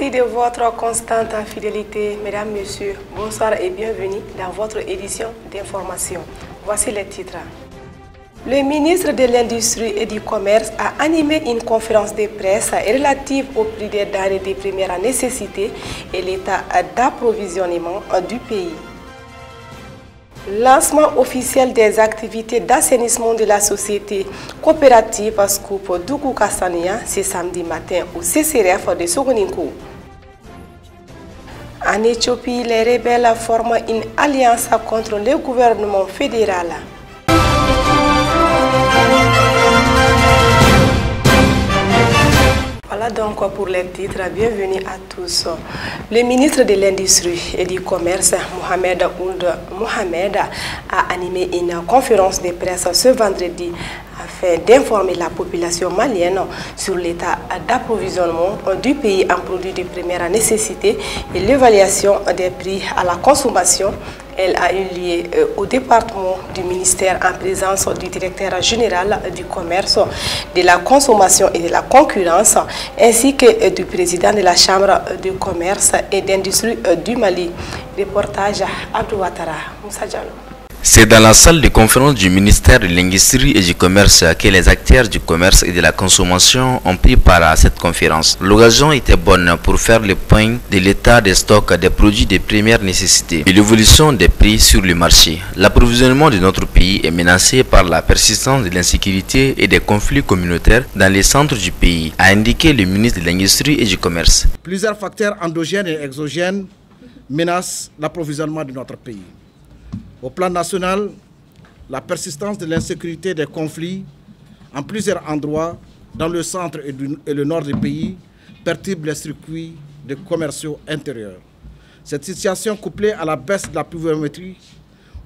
Merci de votre constante fidélité, mesdames, messieurs. Bonsoir et bienvenue dans votre édition d'information. Voici les titres. Le ministre de l'Industrie et du Commerce a animé une conférence de presse relative au prix des denrées de première nécessité et l'état d'approvisionnement du pays. Lancement officiel des activités d'assainissement de la société coopérative Scoop Dougou Kassania ce samedi matin au CCRF de Sogoninko. En Éthiopie, les rebelles forment une alliance contre le gouvernement fédéral. Voilà donc pour les titres. Bienvenue à tous. Le ministre de l'Industrie et du Commerce, Mohamed Ould Mohamed, a animé une conférence de presse ce vendredi afin d'informer la population malienne sur l'état d'approvisionnement du pays en produits de première nécessité et l'évaluation des prix à la consommation. Elle a eu lieu au département du ministère en présence du directeur général du commerce, de la consommation et de la concurrence, ainsi que du président de la Chambre de commerce et d'industrie du Mali. Reportage Abdou Ouattara, Moussa Diallo. C'est dans la salle de conférence du ministère de l'Industrie et du Commerce que les acteurs du commerce et de la consommation ont pris part à cette conférence. L'occasion était bonne pour faire le point de l'état des stocks des produits de première nécessité et l'évolution des prix sur le marché. L'approvisionnement de notre pays est menacé par la persistance de l'insécurité et des conflits communautaires dans les centres du pays, a indiqué le ministre de l'Industrie et du Commerce. Plusieurs facteurs endogènes et exogènes menacent l'approvisionnement de notre pays. Au plan national, la persistance de l'insécurité des conflits en plusieurs endroits dans le centre et le nord du pays perturbe les circuits de commerciaux intérieurs. Cette situation, couplée à la baisse de la pluviométrie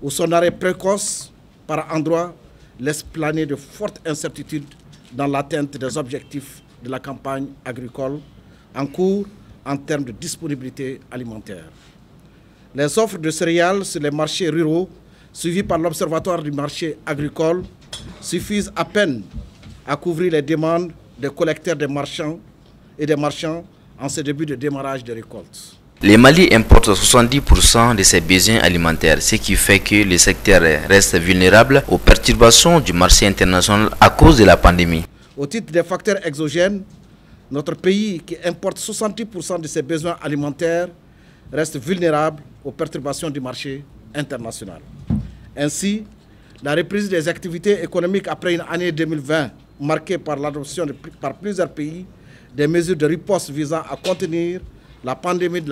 ou son arrêt précoce par endroits, laisse planer de fortes incertitudes dans l'atteinte des objectifs de la campagne agricole en cours en termes de disponibilité alimentaire. Les offres de céréales sur les marchés ruraux, suivies par l'Observatoire du marché agricole, suffisent à peine à couvrir les demandes des collecteurs des marchands en ce début de démarrage des récoltes. Le Mali importe 70% de ses besoins alimentaires, ce qui fait que le secteur reste vulnérable aux perturbations du marché international à cause de la pandémie. Au titre des facteurs exogènes, notre pays, qui importe 70% de ses besoins alimentaires, reste vulnérable aux perturbations du marché international. Ainsi, la reprise des activités économiques après une année 2020 marquée par l'adoption par plusieurs pays des mesures de riposte visant à contenir la pandémie de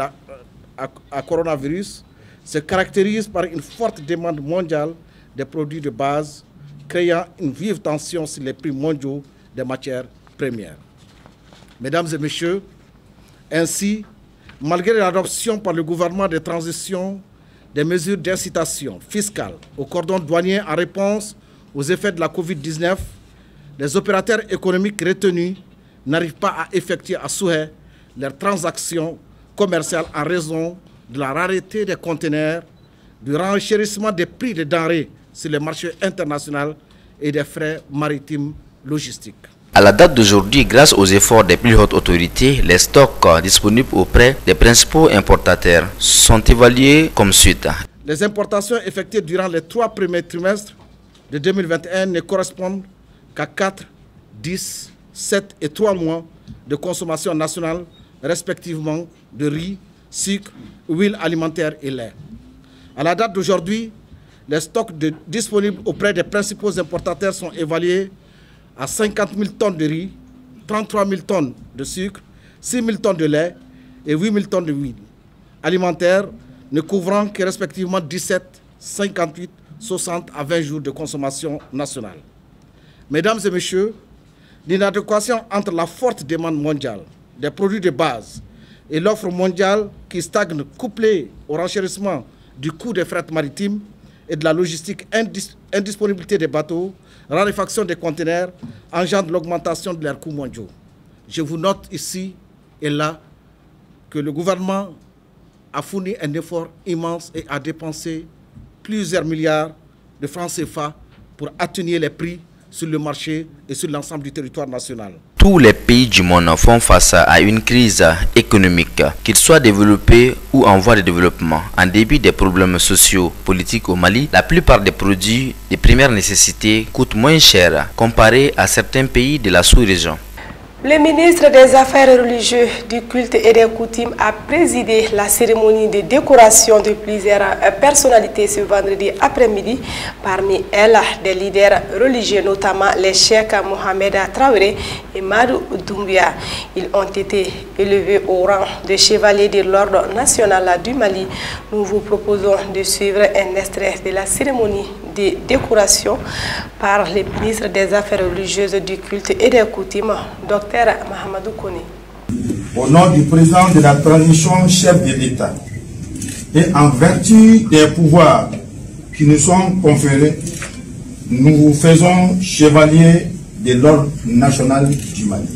à coronavirus se caractérise par une forte demande mondiale des produits de base, créant une vive tension sur les prix mondiaux des matières premières. Mesdames et messieurs, ainsi, malgré l'adoption par le gouvernement de transition des mesures d'incitation fiscale au cordon douanier en réponse aux effets de la Covid-19, les opérateurs économiques retenus n'arrivent pas à effectuer à souhait leurs transactions commerciales en raison de la rareté des conteneurs, du renchérissement des prix des denrées sur les marchés internationaux et des frais maritimes logistiques. À la date d'aujourd'hui, grâce aux efforts des plus hautes autorités, les stocks disponibles auprès des principaux importateurs sont évalués comme suit. Les importations effectuées durant les 3 premiers trimestres de 2021 ne correspondent qu'à 4, 10, 7 et 3 mois de consommation nationale, respectivement de riz, sucre, huile alimentaire et lait. À la date d'aujourd'hui, les stocks disponibles auprès des principaux importateurs sont évalués à 50 000 tonnes de riz, 33 000 tonnes de sucre, 6 000 tonnes de lait et 8 000 tonnes de huile alimentaire, ne couvrant que respectivement 17, 58, 60 à 20 jours de consommation nationale. Mesdames et messieurs, l'inadéquation entre la forte demande mondiale des produits de base et l'offre mondiale qui stagne, couplée au renchérissement du coût des fret maritimes et de la logistique, indisponibilité des bateaux, raréfaction des conteneurs, engendre l'augmentation de leurs coûts mondiaux. Je vous note ici et là que le gouvernement a fourni un effort immense et a dépensé plusieurs milliards de francs CFA pour atténuer les prix sur le marché et sur l'ensemble du territoire national. Tous les pays du monde font face à une crise économique, qu'ils soient développés ou en voie de développement. En dépit des problèmes sociaux, politiques au Mali, la plupart des produits de première nécessité coûtent moins cher comparé à certains pays de la sous-région. Le ministre des Affaires religieuses, du culte et des coutumes a présidé la cérémonie de décoration de plusieurs personnalités ce vendredi après-midi. Parmi elles, des leaders religieux, notamment les cheikh Mohamed Traoré et Madou Doumbia. Ils ont été élevés au rang de chevaliers de l'ordre national du Mali. Nous vous proposons de suivre un extrait de la cérémonie de décoration par le ministre des Affaires religieuses, du culte et des coutumes, Dr Mahamadou Kone. Au nom du président de la transition, chef de l'État, et en vertu des pouvoirs qui nous sont conférés, nous vous faisons chevalier de l'ordre national du Mali.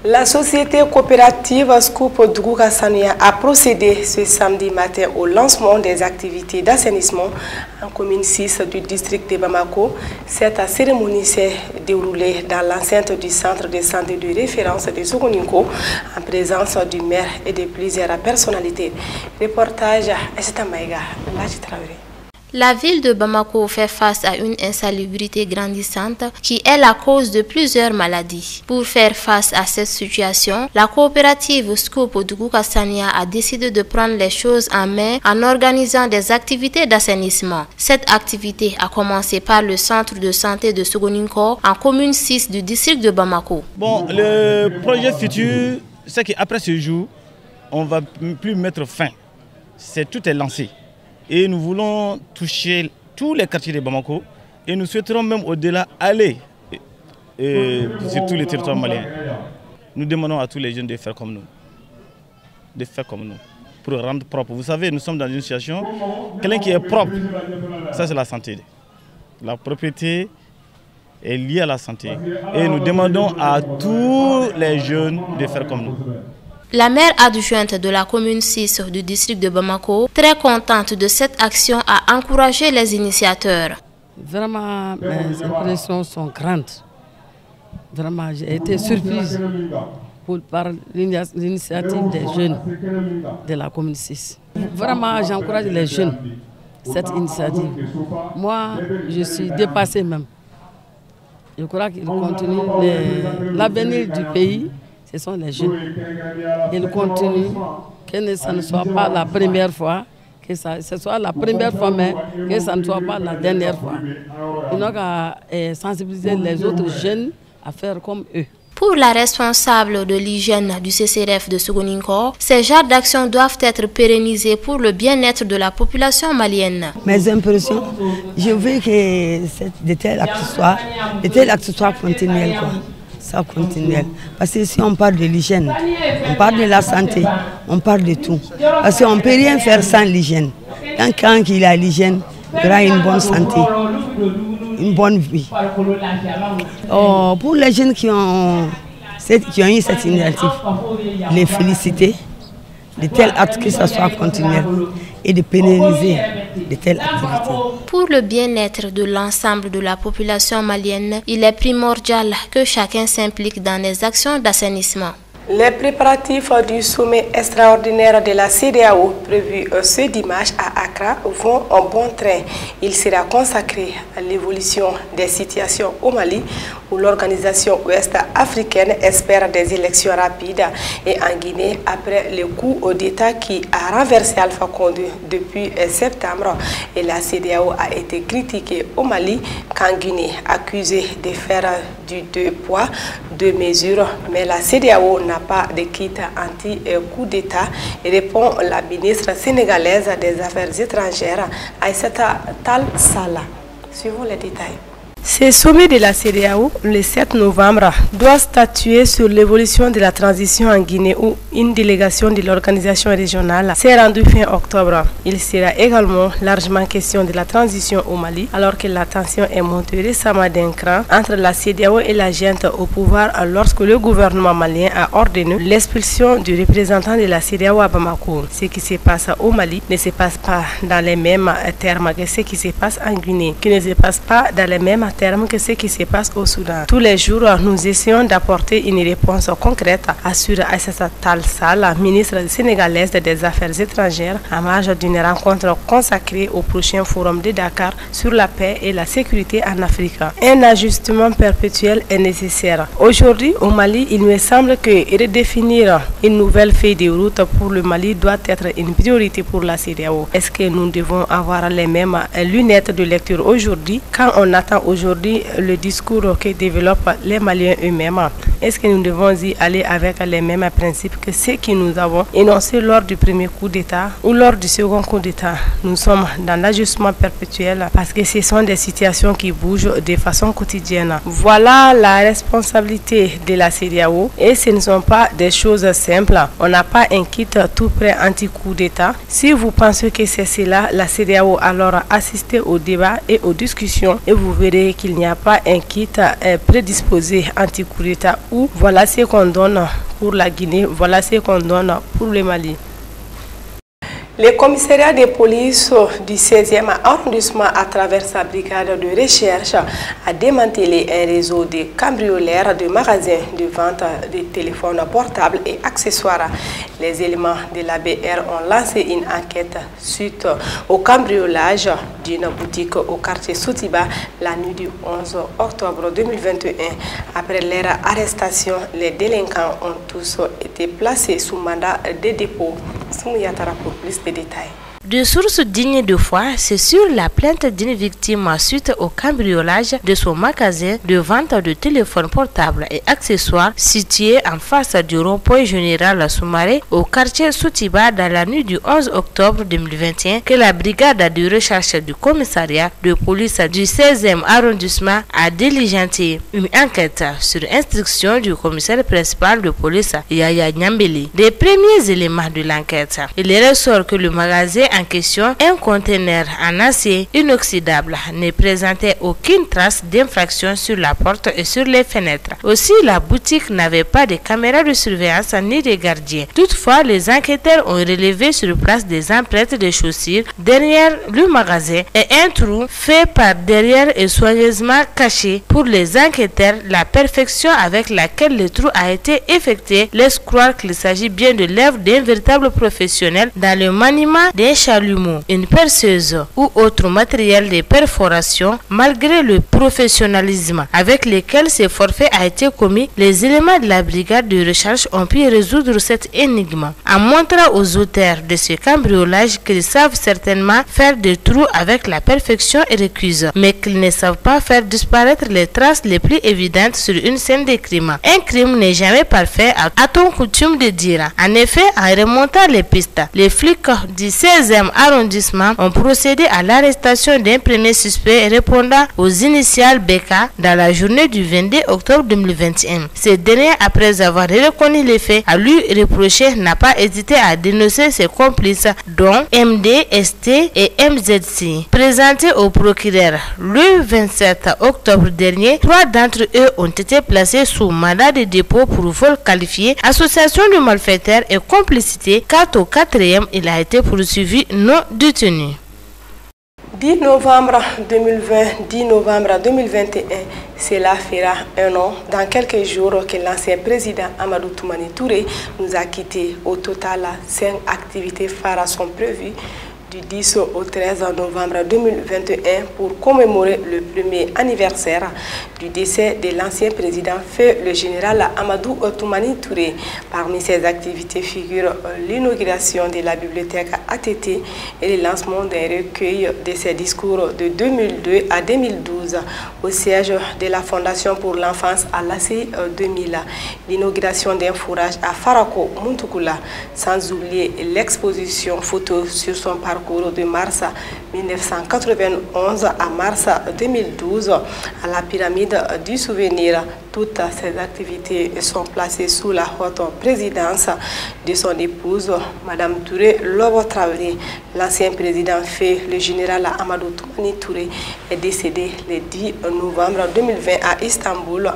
La société coopérative Scoop Dougouka Sanoya a procédé ce samedi matin au lancement des activités d'assainissement en commune 6 du district de Bamako. Cette cérémonie s'est déroulée dans l'enceinte du centre de santé de référence de Sogoninko en présence du maire et de plusieurs personnalités. Reportage Esther Maïga, Laji Traoré. La ville de Bamako fait face à une insalubrité grandissante qui est la cause de plusieurs maladies. Pour faire face à cette situation, la coopérative Scoop Dougouka Sanoya a décidé de prendre les choses en main en organisant des activités d'assainissement. Cette activité a commencé par le centre de santé de Sogoninko en commune 6 du district de Bamako. Bon, le projet futur, c'est qu'après ce jour, on ne va plus mettre fin. Tout est lancé. Et nous voulons toucher tous les quartiers de Bamako et nous souhaiterons même au-delà aller sur tous les territoires maliens. Nous demandons à tous les jeunes de faire comme nous, pour rendre propre. Vous savez, nous sommes dans une situation, quelqu'un qui est propre, ça c'est la santé. La propriété est liée à la santé et nous demandons à tous les jeunes de faire comme nous. La maire adjointe de la commune 6 du district de Bamako, très contente de cette action, a encouragé les initiateurs. Vraiment, mes impressions sont grandes. Vraiment, j'ai été surprise par l'initiative des jeunes de la commune 6. Vraiment, j'encourage les jeunes, cette initiative. Moi, je suis dépassée même. Je crois qu'ils continuent. L'avenir du pays, ce sont les jeunes. Ils continuent, que ça ne soit pas la première fois, que ce soit la première fois, mais que ça ne soit pas la dernière fois. Ils ont qu'à sensibiliser les autres jeunes à faire comme eux. Pour la responsable de l'hygiène du CCRF de Sogoninko, ces genres d'actions doivent être pérennisés pour le bien-être de la population malienne. Mes impressions, je veux que de tels actes soient continuels. Ça continuel. Parce que si on parle de l'hygiène, on parle de la santé, on parle de tout. Parce qu'on ne peut rien faire sans l'hygiène. Quand il y a l'hygiène, il y aura une bonne santé, une bonne vie. Oh, pour les jeunes qui ont eu cette initiative, les féliciter, de tels actes que ça soit continuel et de pérenniser de telles activités. Pour le bien-être de l'ensemble de la population malienne, il est primordial que chacun s'implique dans les actions d'assainissement. Les préparatifs du sommet extraordinaire de la CEDEAO prévu ce dimanche à Accra vont en bon train. Il sera consacré à l'évolution des situations au Mali, où l'organisation ouest-africaine espère des élections rapides, et en Guinée, après le coup d'État qui a renversé Alpha Condé depuis septembre, et la CEDEAO a été critiquée au Mali qu'en Guinée, accusée de faire du 2 poids, 2 mesures, mais la CEDEAO n'a pas de kit anti-coup d'État, répond la ministre sénégalaise des Affaires étrangères, Aïssata Tall Sall. Suivons les détails. Ce sommet de la CEDEAO, le 7 novembre, doit statuer sur l'évolution de la transition en Guinée où une délégation de l'organisation régionale s'est rendue fin octobre. Il sera également largement question de la transition au Mali, alors que la tension est montée récemment d'un cran entre la CEDEAO et la junte au pouvoir lorsque le gouvernement malien a ordonné l'expulsion du représentant de la CEDEAO à Bamako. Ce qui se passe au Mali ne se passe pas dans les mêmes termes que ce qui se passe en Guinée, qui ne se passe pas dans les mêmes termes que ce qui se passe au Soudan. Tous les jours, nous essayons d'apporter une réponse concrète, assure Aïssata Tall Sall, ministre sénégalaise des Affaires étrangères, en marge d'une rencontre consacrée au prochain forum de Dakar sur la paix et la sécurité en Afrique. Un ajustement perpétuel est nécessaire. Aujourd'hui, au Mali, il me semble que redéfinir une nouvelle feuille de route pour le Mali doit être une priorité pour la CEDEAO. Est-ce que nous devons avoir les mêmes lunettes de lecture aujourd'hui quand on attend aujourd'hui le discours que développent les Maliens eux-mêmes? Est-ce que nous devons y aller avec les mêmes principes que ceux que nous avons énoncés lors du premier coup d'État ou lors du second coup d'État? Nous sommes dans l'ajustement perpétuel parce que ce sont des situations qui bougent de façon quotidienne. Voilà la responsabilité de la CEDEAO et ce ne sont pas des choses simples. On n'a pas un kit tout prêt anti-coup d'État. Si vous pensez que c'est cela, la CEDEAO, alors assistez au débat et aux discussions et vous verrez qu'il n'y a pas un kit prédisposé anti-coup d'État ou voilà ce qu'on donne pour la Guinée, voilà ce qu'on donne pour le Mali. Le commissariat de police du 16e arrondissement, à travers sa brigade de recherche, a démantelé un réseau de cambriolaires de magasins de vente de téléphones portables et accessoires. Les éléments de l'ABR ont lancé une enquête suite au cambriolage d'une boutique au quartier Soutiba la nuit du 11 octobre 2021. Après leur arrestation, les délinquants ont tous été placés sous mandat de dépôt. Soumouyattara pour plus de détails. De sources dignes de foi, c'est sur la plainte d'une victime suite au cambriolage de son magasin de vente de téléphones portables et accessoires situé en face du rond-point général Soumaré au quartier Soutiba dans la nuit du 11 octobre 2021 que la brigade de recherche du commissariat de police du 16e arrondissement a diligenté une enquête sur instruction du commissaire principal de police Yaya Nyambeli. Des premiers éléments de l'enquête, il ressort que le magasin en question, un conteneur en acier inoxydable, ne présentait aucune trace d'infraction sur la porte et sur les fenêtres. Aussi, la boutique n'avait pas de caméra de surveillance ni de gardien. Toutefois, les enquêteurs ont relevé sur place des empreintes de chaussures derrière le magasin et un trou fait par derrière et soigneusement caché. Pour les enquêteurs, la perfection avec laquelle le trou a été effectué laisse croire qu'il s'agit bien de l'œuvre d'un véritable professionnel dans le maniement d'un chalumeau, une perceuse ou autre matériel de perforation. Malgré le professionnalisme avec lequel ce forfait a été commis, les éléments de la brigade de recherche ont pu résoudre cette énigme en montrant aux auteurs de ce cambriolage qu'ils savent certainement faire des trous avec la perfection requise, mais qu'ils ne savent pas faire disparaître les traces les plus évidentes sur une scène de crime. Un crime n'est jamais parfait, a-t-on coutume de dire. En effet, en remontant les pistes, les flics du 16e arrondissement ont procédé à l'arrestation d'un premier suspect répondant aux initiales BK dans la journée du 22 octobre 2021. Ce dernier, après avoir reconnu les faits, a lui reproché, n'a pas hésité à dénoncer ses complices, dont MD, ST et MZC. Présentés au procureur le 27 octobre dernier, 3 d'entre eux ont été placés sous mandat de dépôt pour vol qualifié, association de malfaiteurs et complicité. Quant au 4e, il a été poursuivi non détenu. 10 novembre 2020, 10 novembre 2021, cela fera un an dans quelques jours que l'ancien président Amadou Toumani Touré nous a quittés. Au total, 5 activités phares sont prévues du 10 au 13 novembre 2021 pour commémorer le premier anniversaire du décès de l'ancien président feu le général Amadou Toumani Touré. Parmi ses activités figurent l'inauguration de la bibliothèque ATT et le lancement d'un recueil de ses discours de 2002 à 2012 au siège de la Fondation pour l'enfance à l'ACI 2000, l'inauguration d'un fourrage à Farako Muntukula, sans oublier l'exposition photo sur son parcours de mars 1991 à mars 2012 à la pyramide du souvenir. Toutes ces activités sont placées sous la haute présidence de son épouse, Madame Touré Lobo Traoré. L'ancien président fait le général Amadou Toumani Touré est décédé le 10 novembre 2020 à Istanbul.